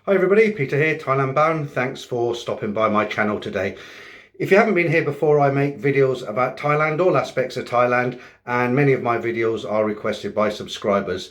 Hi everybody, Peter here, Thailand bound. Thanks for stopping by my channel today. If you haven't been here before, I make videos about Thailand, all aspects of Thailand, and many of my videos are requested by subscribers.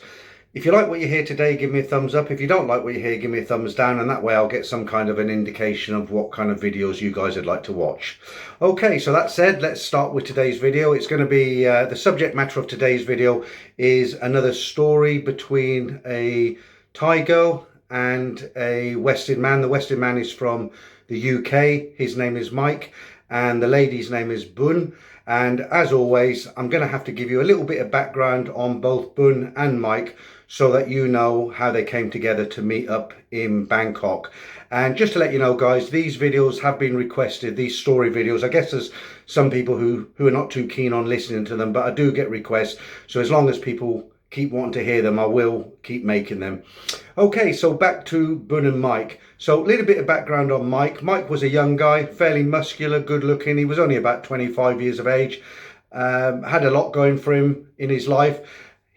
If you like what you hear today, give me a thumbs up. If you don't like what you hear, give me a thumbs down, and that way I'll get some kind of an indication of what kind of videos you guys would like to watch. Okay, so that said, let's start with today's video. It's going to be, the subject matter of today's video is another story between a Thai girl and a Western man. The Western man is from the UK. His name is Mike, and the lady's name is Boon. And as always, I'm going to have to give you a little bit of background on both Boon and Mike so that you know how they came together to meet up in Bangkok. And just to let you know, guys, these videos have been requested, these story videos. I guess there's some people who are not too keen on listening to them, but I do get requests. So as long as people keep wanting to hear them, I will keep making them. Okay, so back to Boon and Mike. So a little bit of background on Mike. Mike was a young guy, fairly muscular, good looking. He was only about 25 years of age. Had a lot going for him in his life.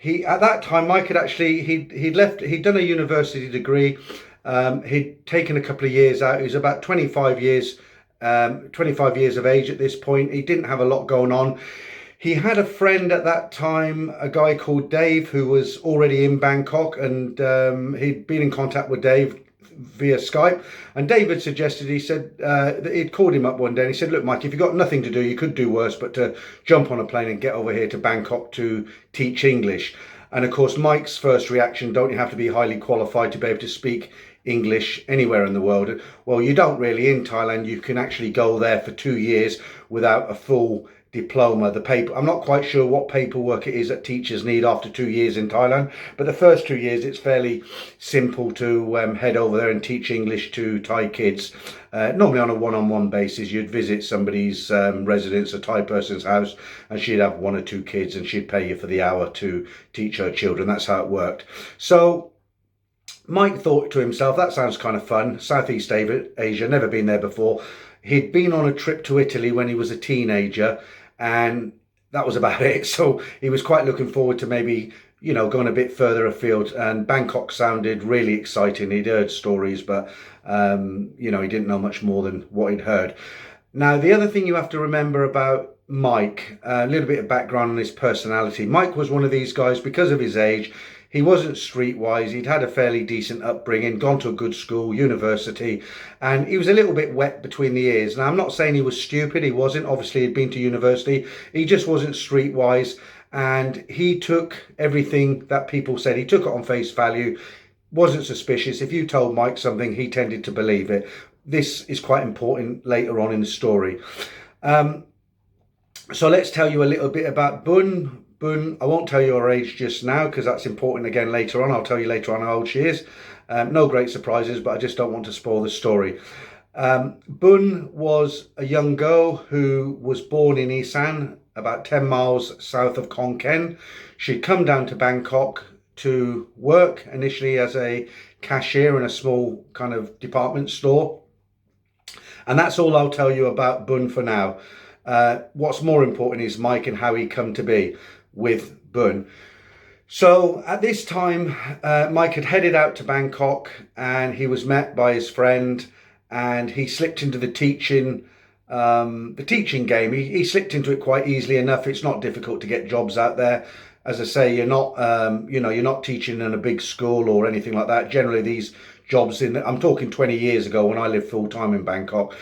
At that time, Mike had actually, he'd done a university degree. He'd taken a couple of years out. He was about 25 years of age at this point. He didn't have a lot going on. He had a friend at that time, a guy called Dave, who was already in Bangkok, and he'd been in contact with Dave via Skype. And David suggested, he said, that he'd called him up one day and he said, look, Mike, if you've got nothing to do, you could do worse, but to jump on a plane and get over here to Bangkok to teach English. And of course, Mike's first reaction, don't you have to be highly qualified to be able to speak English anywhere in the world? Well, you don't really in Thailand. You can actually go there for 2 years without a full diploma. The paper, I'm not quite sure what paperwork it is that teachers need after 2 years in Thailand, but the first 2 years it's fairly simple to head over there and teach English to Thai kids. Normally on a one-on-one basis. You'd visit somebody's residence, a Thai person's house, and she'd have 1 or 2 kids and she'd pay you for the hour to teach her children. That's how it worked. So Mike thought to himself, that sounds kind of fun. Southeast Asia, never been there before. He'd been on a trip to Italy when he was a teenager, and that was about it. So he was quite looking forward to maybe, you know, going a bit further afield, and Bangkok sounded really exciting. He'd heard stories, but you know, he didn't know much more than what he'd heard. Now, the other thing you have to remember about Mike, a little bit of background on his personality. Mike was one of these guys, because of his age, he wasn't streetwise. He'd had a fairly decent upbringing, gone to a good school, university, and he was a little bit wet between the ears. Now, I'm not saying he was stupid. He wasn't. Obviously, he'd been to university. He just wasn't streetwise, and he took everything that people said. He took it on face value, wasn't suspicious. If you told Mike something, he tended to believe it. This is quite important later on in the story. So let's tell you a little bit about Boon. Boon, I won't tell you her age just now because that's important again later on. I'll tell you later on how old she is. No great surprises, but I just don't want to spoil the story. Boon was a young girl who was born in Isan, about 10 miles south of Khon Kaen. She'd come down to Bangkok to work initially as a cashier in a small kind of department store. And that's all I'll tell you about Boon for now. What's more important is Mike and how he come to be with Boon. So at this time, Mike had headed out to Bangkok and he was met by his friend, and he slipped into the teaching game. He slipped into it quite easily enough. It's not difficult to get jobs out there. As I say, you're not, you're not teaching in a big school or anything like that. Generally, these jobs I'm talking 20 years ago when I lived full time in Bangkok.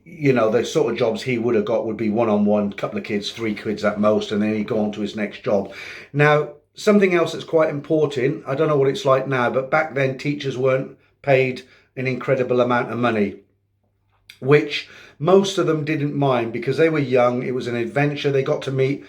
You know, the sort of jobs he would have got would be one-on-one, couple of kids, 3 kids at most, and then he'd go on to his next job. Now, something else that's quite important, I don't know what it's like now, but back then teachers weren't paid an incredible amount of money, which most of them didn't mind because they were young. It was an adventure. They got to meet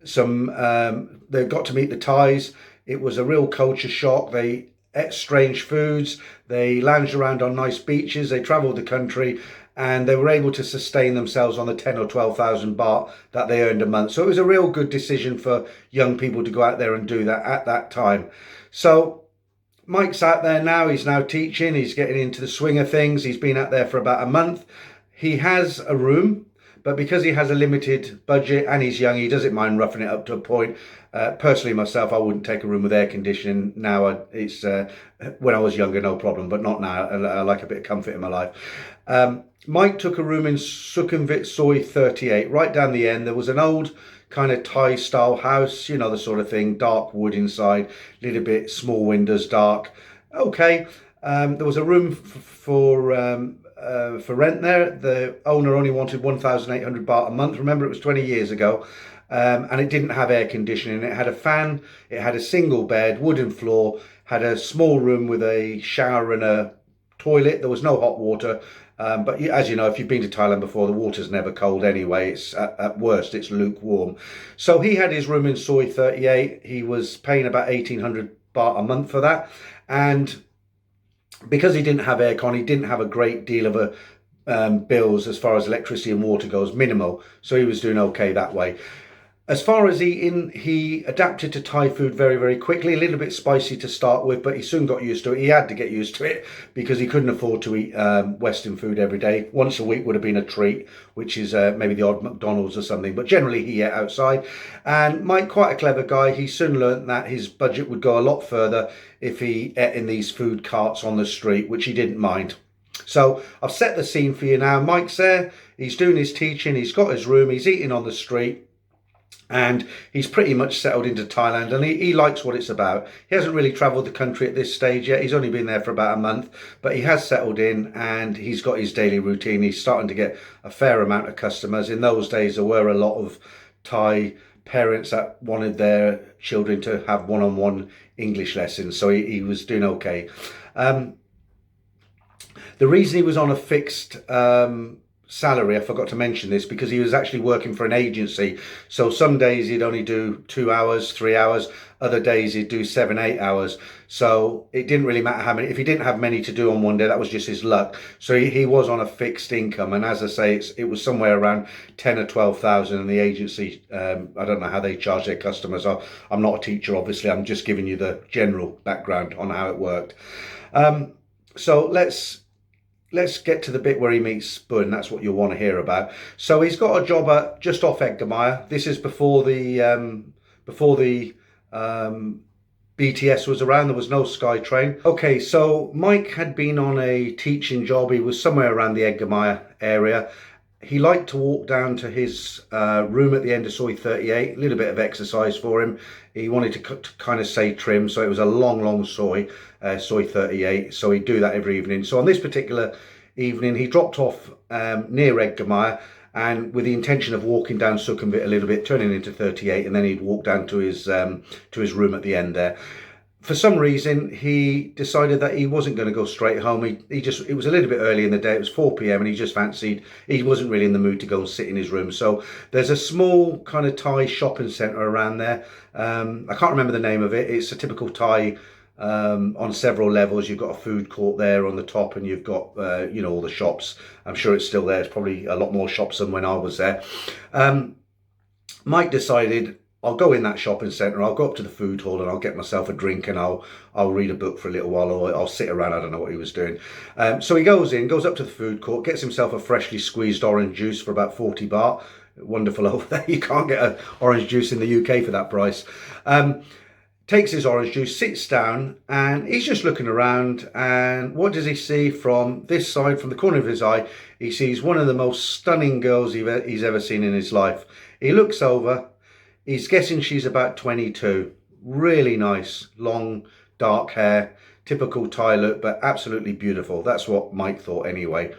they got to meet the Thais. It was a real culture shock. They ate strange foods. They lounged around on nice beaches. They travelled the country, and they were able to sustain themselves on the 10 or 12,000 baht that they earned a month. So it was a real good decision for young people to go out there and do that at that time. So Mike's out there now. He's now teaching. He's getting into the swing of things. He's been out there for about a month. He has a room, but because he has a limited budget and he's young, he doesn't mind roughing it up to a point. Personally, myself, I wouldn't take a room with air conditioning now. It's when I was younger, no problem, but not now. I like a bit of comfort in my life. Mike took a room in Sukhumvit Soi 38, right down the end. There was an old kind of Thai style house, you know, the sort of thing, dark wood inside, little bit small windows, dark. Okay. There was a room for rent there. The owner only wanted 1,800 baht a month. Remember, it was 20 years ago. And it didn't have air conditioning. It had a fan, it had a single bed, wooden floor, had a small room with a shower and a toilet. There was no hot water. But as you know, if you've been to Thailand before, the water's never cold anyway. It's at worst, it's lukewarm. So he had his room in Soi 38. He was paying about 1,800 baht a month for that. And because he didn't have aircon, he didn't have a great deal of bills as far as electricity and water goes, minimal. So he was doing okay that way. As far as eating, he adapted to Thai food very, very quickly. A little bit spicy to start with, but he soon got used to it. He had to get used to it because he couldn't afford to eat Western food every day. Once a week would have been a treat, which is maybe the odd McDonald's or something. But generally, he ate outside. And Mike, quite a clever guy, he soon learned that his budget would go a lot further if he ate in these food carts on the street, which he didn't mind. So I've set the scene for you now. Mike's there. He's doing his teaching. He's got his room. He's eating on the street. And he's pretty much settled into Thailand, and he likes what it's about. He hasn't really travelled the country at this stage yet. He's only been there for about a month, but he has settled in and he's got his daily routine. He's starting to get a fair amount of customers. In those days, there were a lot of Thai parents that wanted their children to have one-on-one English lessons, so he was doing okay. The reason he was on a fixed salary, I forgot to mention this, because he was actually working for an agency. So some days he'd only do 2 hours, 3 hours. Other days he'd do 7, 8 hours. So it didn't really matter how many. If he didn't have many to do on one day, that was just his luck. So he was on a fixed income. And as I say, it was somewhere around 10 or 12,000. And the agency, I don't know how they charge their customers. I'm not a teacher, obviously. I'm just giving you the general background on how it worked. So let's get to the bit where he meets Bun. That's what you'll want to hear about. So he's got a job at just off Edgermire. This is before the BTS was around. There was no SkyTrain. Okay, so Mike had been on a teaching job. He was somewhere around the Edgermire area. He liked to walk down to his room at the end of Soi 38. A little bit of exercise for him. He wanted to kind of stay trim, so it was a long Soi 38. So he'd do that every evening. So on this particular evening, he dropped off near Edgermire, and with the intention of walking down Sukhumvit a little bit, turning into 38, and then he'd walk down to his room at the end there. For some reason, he decided that he wasn't going to go straight home. It was a little bit early in the day. It was 4 p.m. and he just fancied, he wasn't really in the mood to go and sit in his room. So there's a small kind of Thai shopping centre around there. I can't remember the name of it. It's a typical Thai on several levels. You've got a food court there on the top, and you've got, all the shops. I'm sure it's still there. It's probably a lot more shops than when I was there. Mike decided, I'll go in that shopping centre, I'll go up to the food hall and I'll get myself a drink, and I'll read a book for a little while, or I'll sit around. I don't know what he was doing. So he goes up to the food court, gets himself a freshly squeezed orange juice for about 40 baht. Wonderful over there. You can't get an orange juice in the UK for that price. Takes his orange juice, sits down, and he's just looking around, and what does he see from this side, from the corner of his eye? He sees one of the most stunning girls he's ever seen in his life. He looks over. He's guessing she's about 22. Really nice, long, dark hair, typical Thai look, but absolutely beautiful. That's what Mike thought anyway.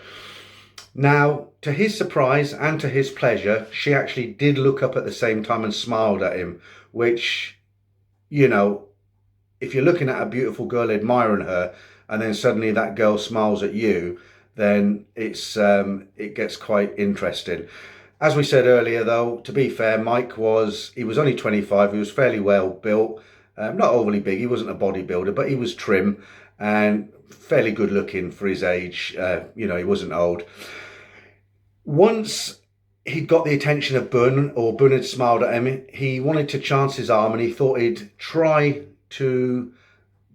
Now, to his surprise and to his pleasure, she actually did look up at the same time and smiled at him, which, if you're looking at a beautiful girl, admiring her, and then suddenly that girl smiles at you, then it gets quite interesting. As we said earlier, though, to be fair, Mike was only 25. He was fairly well built, not overly big. He wasn't a bodybuilder, but he was trim and fairly good looking for his age. He wasn't old. Once he'd got the attention of Bun, or Bun had smiled at him, he wanted to chance his arm, and he thought he'd try to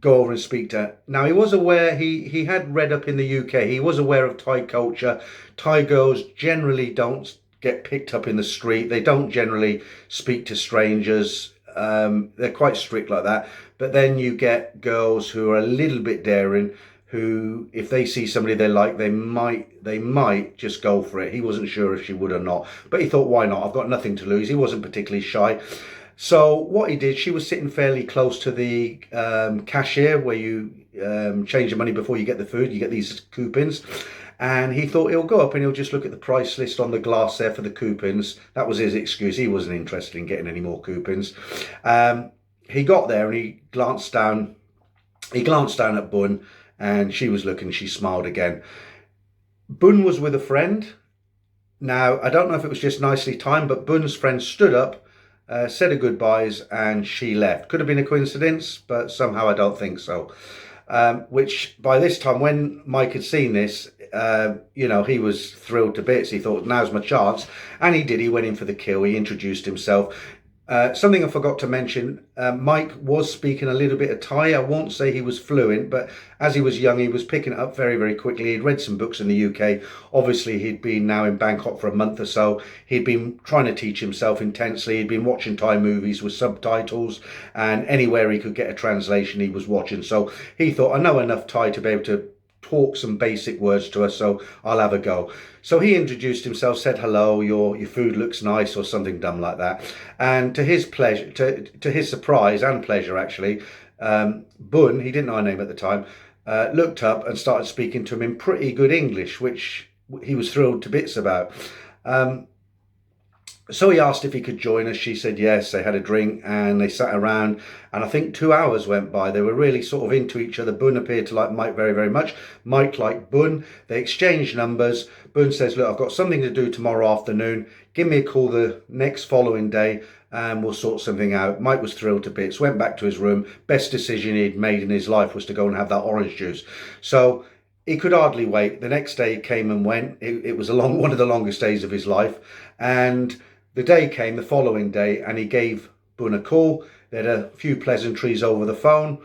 go over and speak to her. Now, he was aware, he had read up in the UK, he was aware of Thai culture. Thai girls generally don't get picked up in the street. They don't generally speak to strangers. They're quite strict like that. But then you get girls who are a little bit daring, who, if they see somebody they like, they might just go for it. He wasn't sure if she would or not, but he thought, why not? I've got nothing to lose. He wasn't particularly shy. So what he did, she was sitting fairly close to the cashier where you change the money before you get the food. You get these coupons. And he thought he'll go up and he'll just look at the price list on the glass there for the coupons. That was his excuse. He wasn't interested in getting any more coupons. He got there and he glanced down. He glanced down at Bun, and she was looking. She smiled again. Bun was with a friend. Now, I don't know if it was just nicely timed, but Bun's friend stood up, said her goodbyes, and she left. Could have been a coincidence, but somehow I don't think so. Which by this time, when Mike had seen this, he was thrilled to bits. He thought, now's my chance. And he did. He went in for the kill. He introduced himself. Something I forgot to mention, Mike was speaking a little bit of Thai. I won't say he was fluent, but as he was young, he was picking it up very, very quickly. He'd read some books in the UK. Obviously, he'd been now in Bangkok for a month or so. He'd been trying to teach himself intensely. He'd been watching Thai movies with subtitles, and anywhere he could get a translation, he was watching. So he thought, I know enough Thai to be able to talk some basic words to us, so I'll have a go. So he introduced himself, said hello, your food looks nice, or something dumb like that. And to his pleasure, to his surprise and pleasure actually, Bun, he didn't know her name at the time, looked up and started speaking to him in pretty good English, which he was thrilled to bits about. So he asked if he could join us. She said yes. They had a drink and they sat around, and I think 2 hours went by. They were really sort of into each other. Bun appeared to like Mike very, very much. Mike liked Bun. They exchanged numbers. Bun says, look, I've got something to do tomorrow afternoon. Give me a call the next following day and we'll sort something out. Mike was thrilled to bits, went back to his room. Best decision he'd made in his life was to go and have that orange juice. So he could hardly wait. The next day came and went. It was one of the longest days of his life. And the day came, the following day, and he gave Bun a call. They had a few pleasantries over the phone.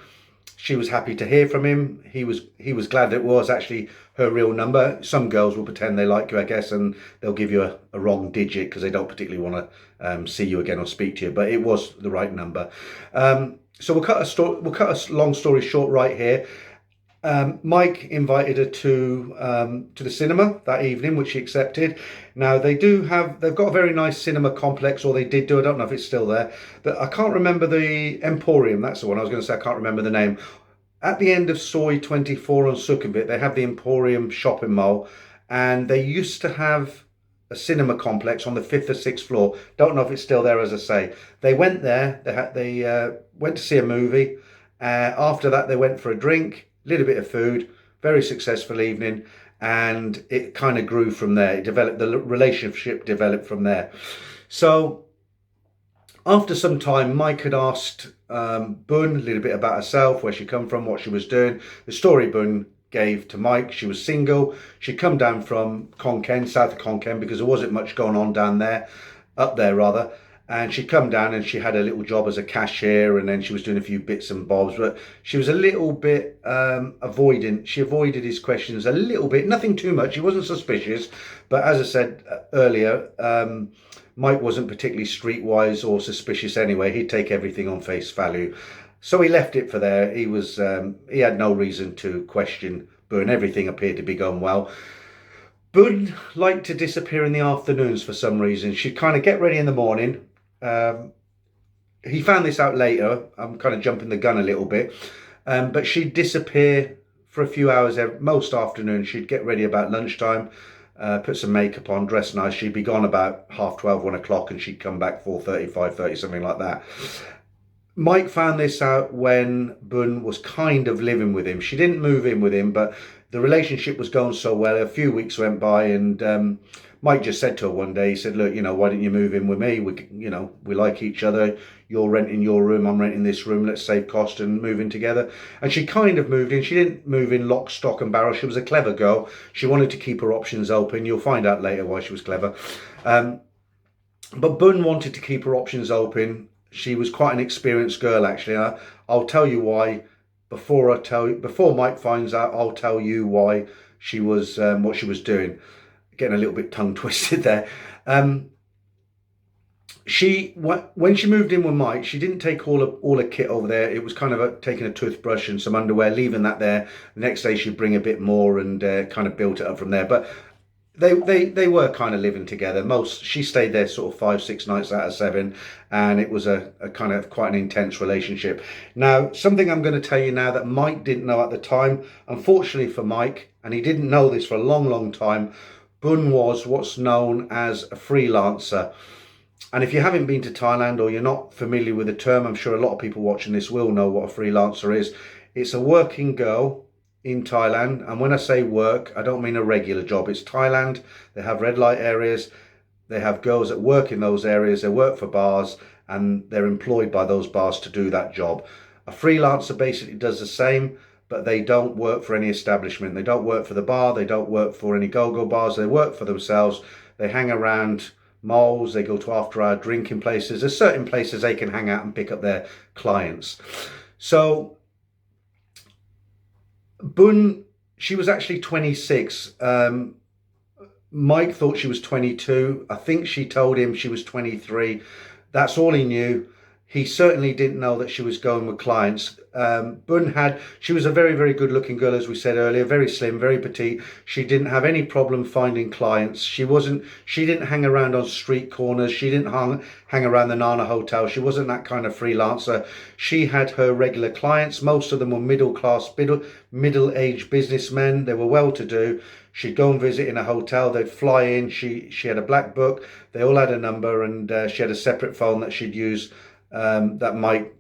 She was happy to hear from him. He was glad that it was actually her real number. Some girls will pretend they like you, I guess, and they'll give you a wrong digit because they don't particularly want to see you again or speak to you. But it was the right number. So we'll cut a long story short right here. Mike invited her to the cinema that evening, which she accepted. Now they've got a very nice cinema complex, or they did do. I don't know if it's still there, but I can't remember the Emporium. That's the one I was going to say. I can't remember the name. At the end of Soi 24 on Sukhumvit, they have the Emporium shopping mall, and they used to have a cinema complex on the 5th or 6th floor. Don't know if it's still there, as I say. They went there. They went to see a movie. After that, they went for a drink. Little bit of food, very successful evening, and it kind of grew from there. It developed, the relationship developed from there. So after some time, Mike had asked Bun a little bit about herself, where she come from, what she was doing. The story Bun gave to Mike: she was single. She'd come down from Khon Kaen, south of Khon Kaen, because there wasn't much going on down there, up there rather. And she'd come down and she had a little job as a cashier, and then she was doing a few bits and bobs, but she was a little bit avoidant. She avoided his questions a little bit, nothing too much. He wasn't suspicious, but as I said earlier, Mike wasn't particularly streetwise or suspicious anyway. He'd take everything on face value. So he left it for there. He had no reason to question Bun. Everything appeared to be going well. Bun liked to disappear in the afternoons for some reason. She'd kind of get ready in the morning. He found this out later. I'm kind of jumping the gun a little bit. But she'd disappear for a few hours most afternoons. She'd get ready about lunchtime, put some makeup on, dress nice. She'd be gone about 12:30, 1 o'clock, and she'd come back 4:30, 5:30, something like that. Mike found this out when Bun was kind of living with him. She didn't move in with him, but the relationship was going so well. A few weeks went by, and Mike just said to her one day, he said, look, why don't you move in with me? We like each other. You're renting your room, I'm renting this room. Let's save cost and move in together. And she kind of moved in. She didn't move in lock, stock and barrel. She was a clever girl. She wanted to keep her options open. You'll find out later why she was clever. But Bun wanted to keep her options open. She was quite an experienced girl, actually. I'll tell you why. Before Mike finds out, I'll tell you why she was what she was doing. getting a little bit tongue twisted there. When she moved in with Mike, she didn't take all her kit over there. It was kind of taking a toothbrush and some underwear, leaving that there. The next day she'd bring a bit more and kind of built it up from there. But they were kind of living together. She stayed there sort of 5-6 nights out of 7, and it was a kind of quite an intense relationship. Now, something I'm going to tell you now that Mike didn't know at the time, unfortunately for Mike, and he didn't know this for a long time, Bun was what's known as a freelancer. And if you haven't been to Thailand or you're not familiar with the term, I'm sure a lot of people watching this will know what a freelancer is. It's a working girl in Thailand, and when I say work, I don't mean a regular job. It's Thailand. They have red light areas. They have girls that work in those areas. They work for bars, and they're employed by those bars to do that job. A freelancer basically does the same, but they don't work for any establishment. They don't work for the bar. They don't work for any go-go bars. They work for themselves. They hang around malls. They go to after-hour drinking places. There's certain places they can hang out and pick up their clients. So Bun, she was actually 26. Mike thought she was 22. I think she told him she was 23. That's all he knew. He certainly didn't know that she was going with clients. She was a very good looking girl, as we said earlier, very slim, very petite. She didn't have any problem finding clients. She didn't hang around on street corners. She didn't hang around the Nana Hotel. She wasn't that kind of freelancer. She had her regular clients. Most of them were middle-aged businessmen. They were well-to-do. She'd go and visit in a hotel. They'd fly in. She had a black book. They all had a number, and she had a separate phone that she'd use that Mike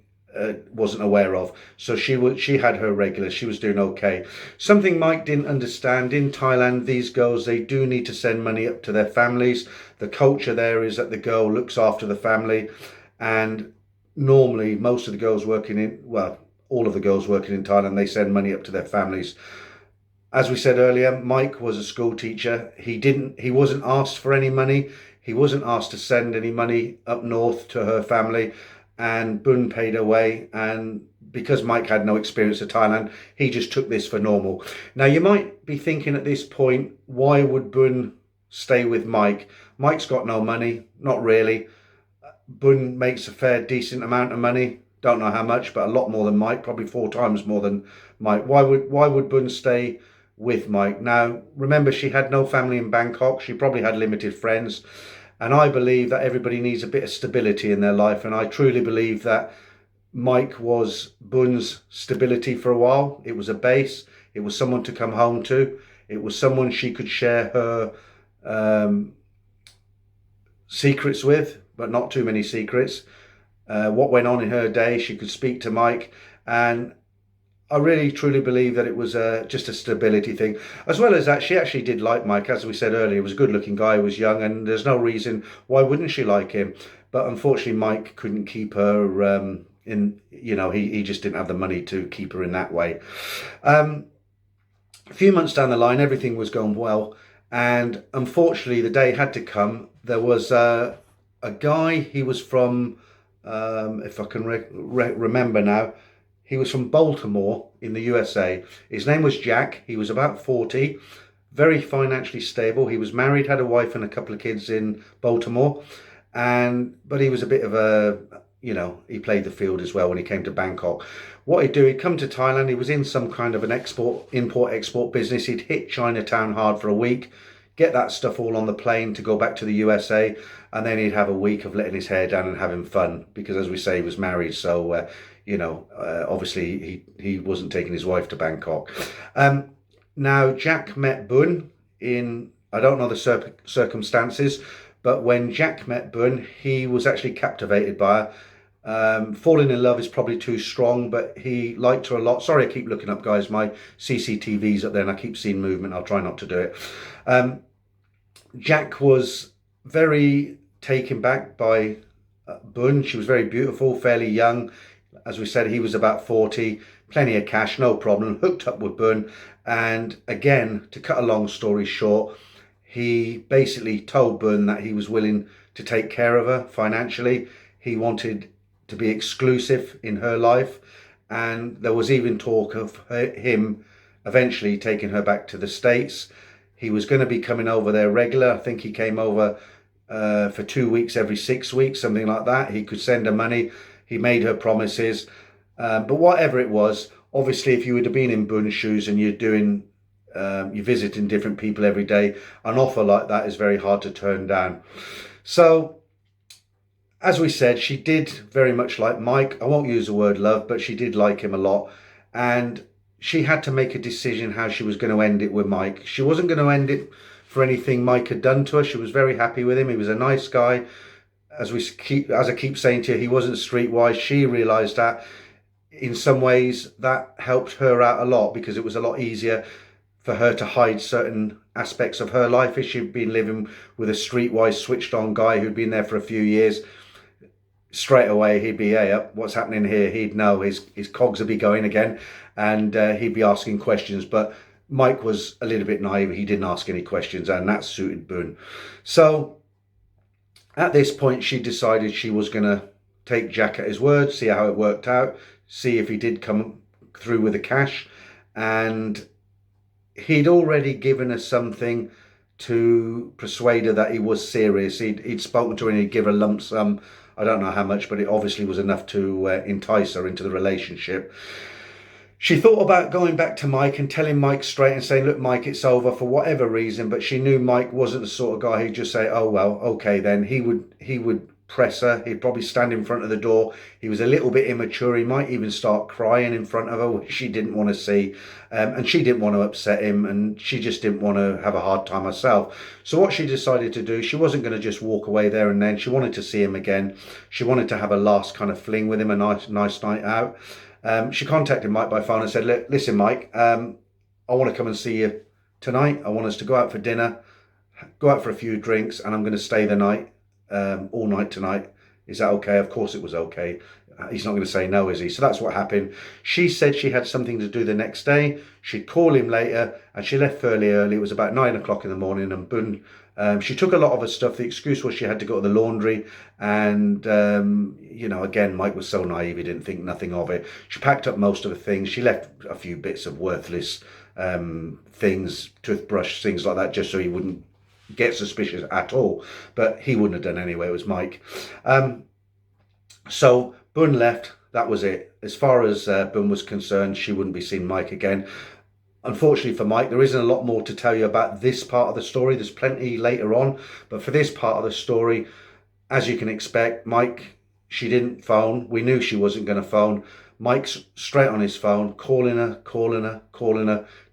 wasn't aware of. So she had her regulars. She was doing okay. Something Mike didn't understand: in Thailand, these girls, they do need to send money up to their families. The culture there is that the girl looks after the family, and normally most of the girls all of the girls working in Thailand, they send money up to their families. As we said earlier, Mike was a school teacher. He wasn't asked for any money. He wasn't asked to send any money up north to her family, and Bun paid her way. And because Mike had no experience of Thailand, he just took this for normal. Now, you might be thinking at this point, why would Bun stay with Mike? Mike's got no money, not really. Bun makes a fair decent amount of money. Don't know how much, but a lot more than Mike, probably 4 times more than Mike. Why would Bun stay with Mike? Now, remember, she had no family in Bangkok. She probably had limited friends. And I believe that everybody needs a bit of stability in their life. And I truly believe that Mike was Bun's stability for a while. It was a base. It was someone to come home to. It was someone she could share her secrets with, but not too many secrets. What went on in her day, she could speak to Mike. And I really truly believe that it was just a stability thing. As well as that, she actually did like Mike. As we said earlier, he was a good looking guy, he was young, and there's no reason why wouldn't she like him. But unfortunately, Mike couldn't keep her he just didn't have the money to keep her in that way. A few months down the line, everything was going well, and unfortunately the day had to come. There was a guy, he was from if I can remember now, he was from Baltimore in the USA. His name was Jack. He was about 40, very financially stable. He was married, had a wife and a couple of kids in Baltimore. But he was a bit of he played the field as well when he came to Bangkok. What he'd do, he'd come to Thailand. He was in some kind of an import-export business. He'd hit Chinatown hard for a week, get that stuff all on the plane to go back to the USA, and then he'd have a week of letting his hair down and having fun, because as we say, he was married. So, obviously he wasn't taking his wife to Bangkok. Now, Jack met Bun in, I don't know the circumstances, but when Jack met Bun, he was actually captivated by her. Falling in love is probably too strong, but he liked her a lot. Sorry, I keep looking up, guys. My CCTV's up there and I keep seeing movement. I'll try not to do it. Jack was very taken back by Bun. She was very beautiful, fairly young. As we said, he was about 40, plenty of cash, no problem, hooked up with Bun. And again, to cut a long story short, he basically told Bun that he was willing to take care of her financially. He wanted to be exclusive in her life. And there was even talk of him eventually taking her back to the States. He was going to be coming over there regular. I think he came over for 2 weeks every 6 weeks, something like that. He could send her money. He made her promises. But whatever it was, obviously, if you would have been in Boon's shoes and you're visiting different people every day, an offer like that is very hard to turn down. So, as we said, she did very much like Mike. I won't use the word love, but she did like him a lot. And she had to make a decision how she was going to end it with Mike. She wasn't going to end it for anything Mike had done to her. She was very happy with him. He was a nice guy. As I keep saying to you, he wasn't streetwise. She realised that. In some ways, that helped her out a lot because it was a lot easier for her to hide certain aspects of her life. If she'd been living with a streetwise, switched-on guy who'd been there for a few years, straight away he'd be, hey, what's happening here? He'd know, his cogs would be going again, and he'd be asking questions. But Mike was a little bit naive. He didn't ask any questions, and that suited Boon. So at this point, she decided she was going to take Jack at his word, see how it worked out, see if he did come through with the cash. And he'd already given her something to persuade her that he was serious. He'd spoken to her and he'd give her a lump sum. I don't know how much, but it obviously was enough to entice her into the relationship. She thought about going back to Mike and telling Mike straight and saying, look, Mike, it's over for whatever reason. But she knew Mike wasn't the sort of guy who'd just say, oh, well, okay, then. He would press her. He'd probably stand in front of the door. He was a little bit immature. He might even start crying in front of her, which she didn't want to see. And she didn't want to upset him, and she just didn't want to have a hard time herself. So what she decided to do, she wasn't going to just walk away there and then. She wanted to see him again. She wanted to have a last kind of fling with him, a nice night out. She contacted Mike by phone and said, listen, Mike, I want to come and see you tonight. I want us to go out for dinner, go out for a few drinks, and I'm going to stay the night, all night tonight. Is that okay? Of course it was okay. He's not going to say no, is he? So that's what happened. She said she had something to do the next day. She'd call him later, and she left fairly early. It was about 9 o'clock in the morning, and boom. She took a lot of her stuff. The excuse was she had to go to the laundry. And, again, Mike was so naive, he didn't think nothing of it. She packed up most of the things. She left a few bits of worthless things, toothbrush, things like that, just so he wouldn't get suspicious at all. But he wouldn't have done anyway. It was Mike. So Boon left. That was it. As far as Boon was concerned, she wouldn't be seeing Mike again. Unfortunately for Mike, there isn't a lot more to tell you about this part of the story. There's plenty later on. But for this part of the story, as you can expect, Mike, she didn't phone. We knew she wasn't going to phone. Mike's straight on his phone, calling her,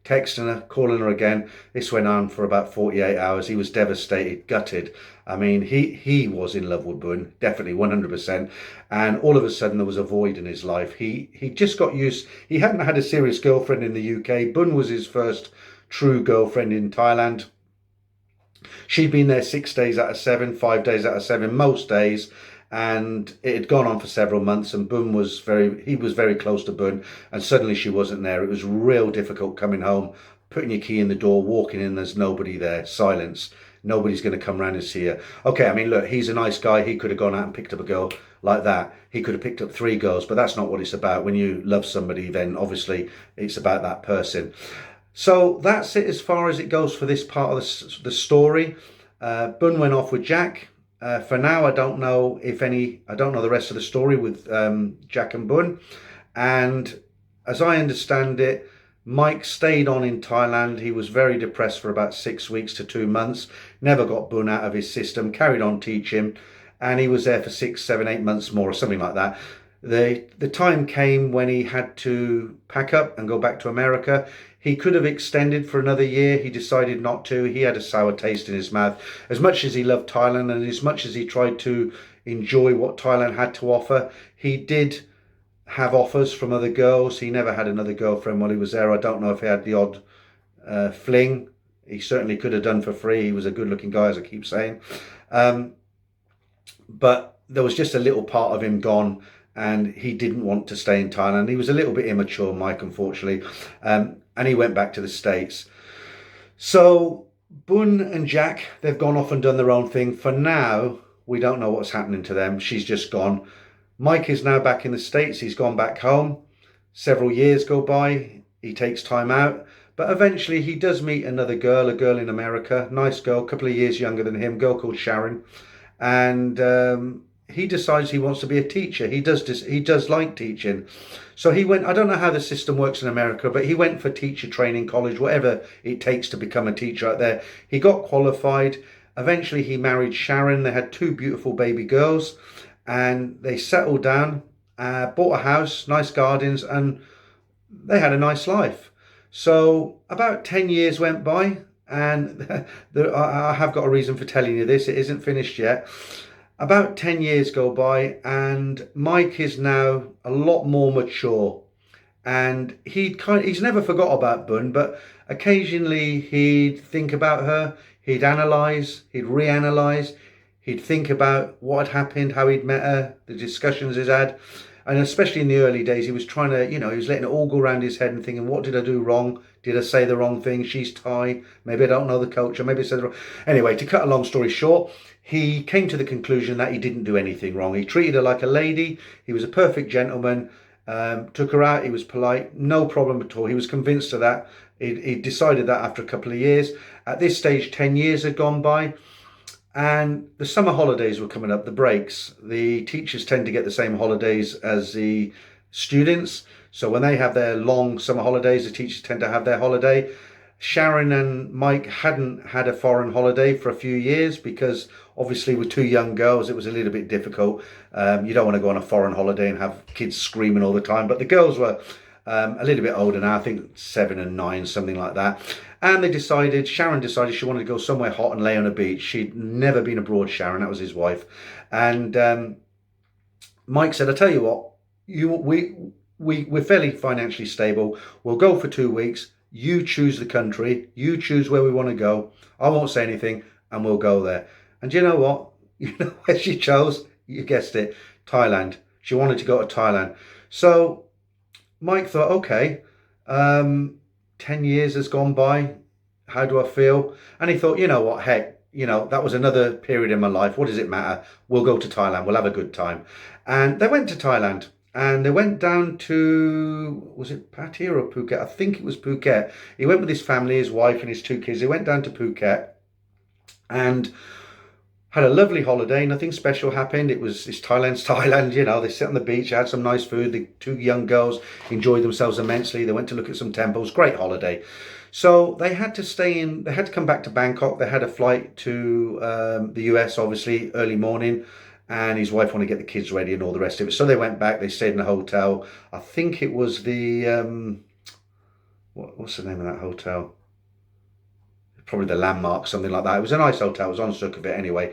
texting her, calling her again. This went on for about 48 hours. He was devastated, gutted. I mean, he was in love with Boon, definitely 100%. And all of a sudden there was a void in his life. He just got used. He hadn't had a serious girlfriend in the UK. Boon was his first true girlfriend in Thailand. She'd been there 6 days out of 7, 5 days out of 7, most days. And it had gone on for several months, and Boon was very close to Boon, and suddenly she wasn't there. It was real difficult coming home, putting your key in the door, walking in, there's nobody there, silence. Nobody's going to come round and see her. Okay, I mean, look, he's a nice guy. He could have gone out and picked up a girl like that. He could have picked up 3 girls, but that's not what it's about. When you love somebody, then obviously it's about that person. So that's it as far as it goes for this part of the story. Boon went off with Jack. For now, I don't know the rest of the story with Jack and Boon. And as I understand it, Mike stayed on in Thailand. He was very depressed for about 6 weeks to 2 months. Never got Boon out of his system, carried on teaching. And he was there for 6, 7, 8 months more or something like that. The time came when he had to pack up and go back to America. He could have extended for another year. He decided not to. He had a sour taste in his mouth. As much as he loved Thailand and as much as he tried to enjoy what Thailand had to offer, he did have offers from other girls. He never had another girlfriend while he was there. I don't know if he had the odd fling. He certainly could have done for free. He was a good-looking guy, as I keep saying. But there was just a little part of him gone, and he didn't want to stay in Thailand. He was a little bit immature, Mike, unfortunately. And he went back to the States. So Boon and Jack, they've gone off and done their own thing. For now, we don't know what's happening to them. She's just gone. Mike is now back in the States. He's gone back home. Several years go by. He takes time out. But eventually he does meet another girl, a girl in America, nice girl, a couple of years younger than him, girl called Sharon. And he decides he wants to be a teacher. He does like teaching. So he went, I don't know how the system works in America, but he went for teacher training college, whatever it takes to become a teacher out there. He got qualified. Eventually he married Sharon. They had two beautiful baby girls and they settled down, bought a house, nice gardens, and they had a nice life. So about 10 years went by, and I have got a reason for telling you this. It isn't finished yet. About 10 years go by, and Mike is now a lot more mature. And he's never forgot about Bun, but occasionally he'd think about her, he'd analyse, he'd reanalyse, he'd think about what had happened, how he'd met her, the discussions he'd had. And especially in the early days, he was trying to, he was letting it all go around his head and thinking, what did I do wrong? Did I say the wrong thing? She's Thai. Maybe I don't know the culture. Maybe I said the wrong. Anyway, to cut a long story short, he came to the conclusion that he didn't do anything wrong. He treated her like a lady. He was a perfect gentleman. Took her out. He was polite. No problem at all. He was convinced of that. He decided that after a couple of years. At this stage, 10 years had gone by. And the summer holidays were coming up, the breaks. The teachers tend to get the same holidays as the students. So when they have their long summer holidays, the teachers tend to have their holiday. Sharon and Mike hadn't had a foreign holiday for a few years because obviously with two young girls, it was a little bit difficult. You don't want to go on a foreign holiday and have kids screaming all the time. But the girls were a little bit older now, I think 7 and 9, something like that. And Sharon decided she wanted to go somewhere hot and lay on a beach. She'd never been abroad, Sharon, that was his wife. And Mike said, I tell you what, we're fairly financially stable. We'll go for 2 weeks. You choose the country. You choose where we want to go. I won't say anything and we'll go there. And you know what? You know where she chose? You guessed it, Thailand. She wanted to go to Thailand. So Mike thought, okay, 10 years has gone by. How do I feel? And he thought, you know what, heck, that was another period in my life. What does it matter? We'll go to Thailand. We'll have a good time. And they went to Thailand and they went down to, was it Pattaya or Phuket? I think it was Phuket. He went with his family, his wife and his 2 kids. They went down to Phuket and had a lovely holiday. Nothing special happened. It's Thailand's Thailand, they sit on the beach, had some nice food. The 2 young girls enjoyed themselves immensely. They went to look at some temples. Great holiday. So they had to come back to Bangkok. They had a flight to the US, obviously, early morning. And his wife wanted to get the kids ready and all the rest of it. So they went back. They stayed in a hotel. I think it was the, what's the name of that hotel? Probably the Landmark, something like that. It was a nice hotel. It was on Sukhumvit anyway.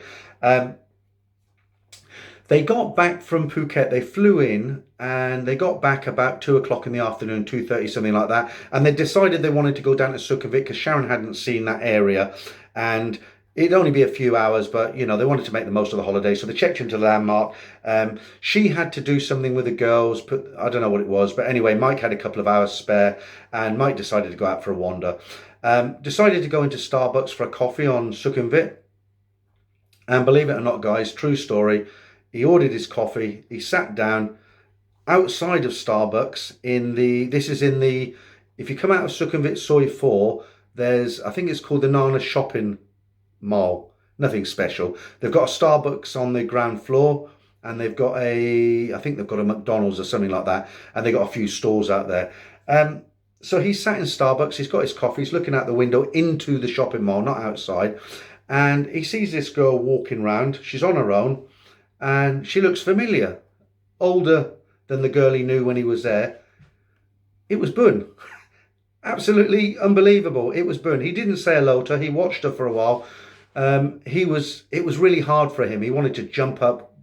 They got back from Phuket. They flew in and they got back about 2 o'clock in the afternoon, 2:30, something like that. And they decided they wanted to go down to Sukhumvit because Sharon hadn't seen that area. And it'd only be a few hours, but, they wanted to make the most of the holiday. So they checked into the Landmark. She had to do something with the girls. I don't know what it was. But anyway, Mike had a couple of hours spare and Mike decided to go out for a wander. Decided to go into Starbucks for a coffee on Sukhumvit. And believe it or not, guys, true story. He ordered his coffee. He sat down outside of Starbucks if you come out of Sukhumvit Soi 4, I think it's called the Nana Shopping Mall. Nothing special. They've got a Starbucks on the ground floor and I think they've got a McDonald's or something like that. And they've got a few stores out there. So he's sat in Starbucks, he's got his coffee, he's looking out the window into the shopping mall, not outside. And he sees this girl walking around. She's on her own and she looks familiar. Older than the girl he knew when he was there. It was Bun. Absolutely unbelievable. It was Bun. He didn't say hello to her. He watched her for a while. It was really hard for him. He wanted to jump up,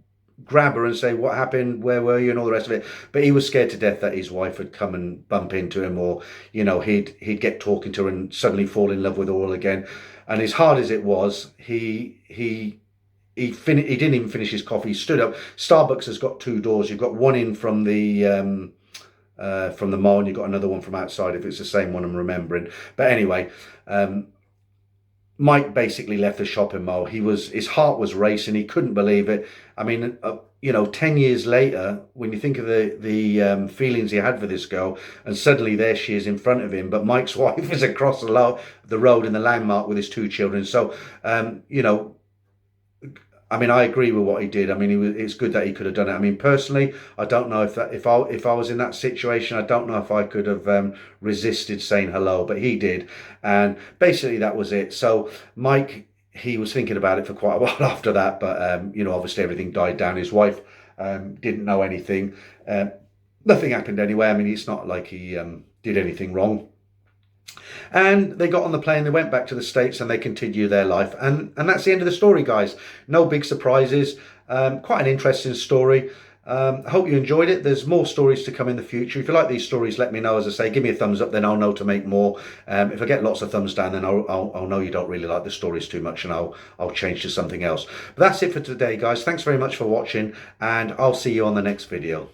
grab her and say, what happened, where were you, and all the rest of it. But he was scared to death that his wife would come and bump into him, or he'd get talking to her and suddenly fall in love with her all again. And as hard as it was, he didn't even finish his coffee. He stood up. Starbucks has got 2 doors. You've got one in from the mall and you've got another one from outside, if it's the same one I'm remembering. But anyway, Mike basically left the shopping mall. His heart was racing. He couldn't believe it. I mean, 10 years later, when you think of the feelings he had for this girl, and suddenly there she is in front of him, but Mike's wife is across the road in the landmark with his two children. So, I mean, I agree with what he did. I mean, it's good that he could have done it. I mean, personally, I don't know if I was in that situation, I don't know if I could have resisted saying hello, but he did, and basically that was it. So Mike, he was thinking about it for quite a while after that, but obviously everything died down. His wife didn't know anything. Nothing happened anyway. I mean, it's not like he did anything wrong. And they got on the plane, they went back to the States, and they continue their life. And that's the end of the story, guys. No big surprises. Quite an interesting story. I hope you enjoyed it. There's more stories to come in the future. If you like these stories, let me know. As I say, give me a thumbs up, then I'll know to make more. If I get lots of thumbs down, then I'll know you don't really like the stories too much, and I'll change to something else. But that's it for today, guys. Thanks very much for watching, and I'll see you on the next video.